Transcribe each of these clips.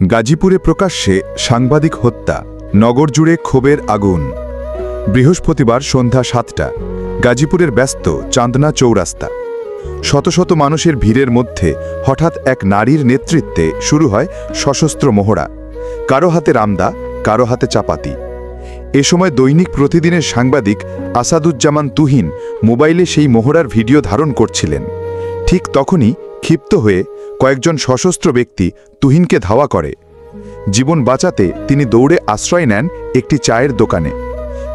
গাজীপুরে প্রকাশ্যে সাংবাদিক হত্যা, নগর জুড়ে ক্ষোভের আগুন। বৃহস্পতিবার সন্ধ্যা ৭টা গাজীপুরের ব্যস্ত চান্দনা চৌরাস্তা। শত শত মানুষের ভিড়ের মধ্যে হঠাৎ এক নারীর নেতৃত্বে শুরু হয় সশস্ত্র মহড়া। কারো হাতে রামদা, কারো হাতে চাপাতি। এ সময় দৈনিক প্রতিদিনের সাংবাদিক আসাদুজ্জামান তুহিন মোবাইলে সেই মহড়ার ভিডিও ধারণ করছিলেন। ঠিক তখনই ক্ষিপ্ত হয়ে কয়েকজন সশস্ত্র ব্যক্তি তুহিনকে ধাওয়া করে। জীবন বাঁচাতে তিনি দৌড়ে আশ্রয় নেন একটি চায়ের দোকানে,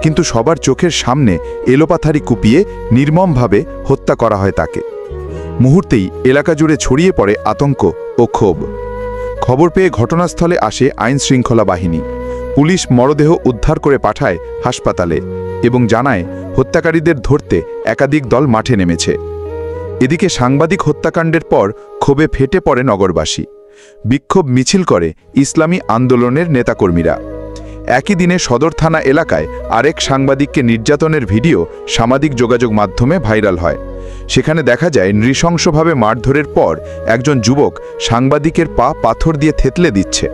কিন্তু সবার চোখের সামনে এলোপাথারি কুপিয়ে নির্মমভাবে হত্যা করা হয় তাকে। মুহূর্তেই এলাকা জুড়ে ছড়িয়ে পড়ে আতঙ্ক ও ক্ষোভ। খবর পেয়ে ঘটনাস্থলে আসে আইনশৃঙ্খলা বাহিনী। পুলিশ মরদেহ উদ্ধার করে পাঠায় হাসপাতালে এবং জানায় হত্যাকারীদের ধরতে একাধিক দল মাঠে নেমেছে। এদিকে সাংবাদিক হত্যাকাণ্ডের পর ক্ষোভে ফেটে পড়ে নগরবাসী। বিক্ষোভ মিছিল করে ইসলামী আন্দোলনের নেতাকর্মীরা। একই দিনে সদর থানা এলাকায় আরেক সাংবাদিককে নির্যাতনের ভিডিও সামাজিক যোগাযোগ মাধ্যমে ভাইরাল হয়। সেখানে দেখা যায় নৃশংসভাবে মারধরের পর একজন যুবক সাংবাদিকের পা পাথর দিয়ে থেতলে দিচ্ছে।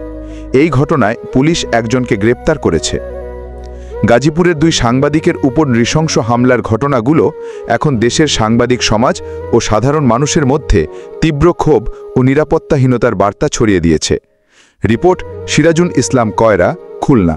এই ঘটনায় পুলিশ একজনকে গ্রেপ্তার করেছে। গাজীপুরের দুই সাংবাদিকের উপর নৃশংস হামলার ঘটনাগুলো এখন দেশের সাংবাদিক সমাজ ও সাধারণ মানুষের মধ্যে তীব্র ক্ষোভ ও নিরাপত্তাহীনতার বার্তা ছড়িয়ে দিয়েছে। রিপোর্ট সিরাজুল ইসলাম কয়রা, খুলনা।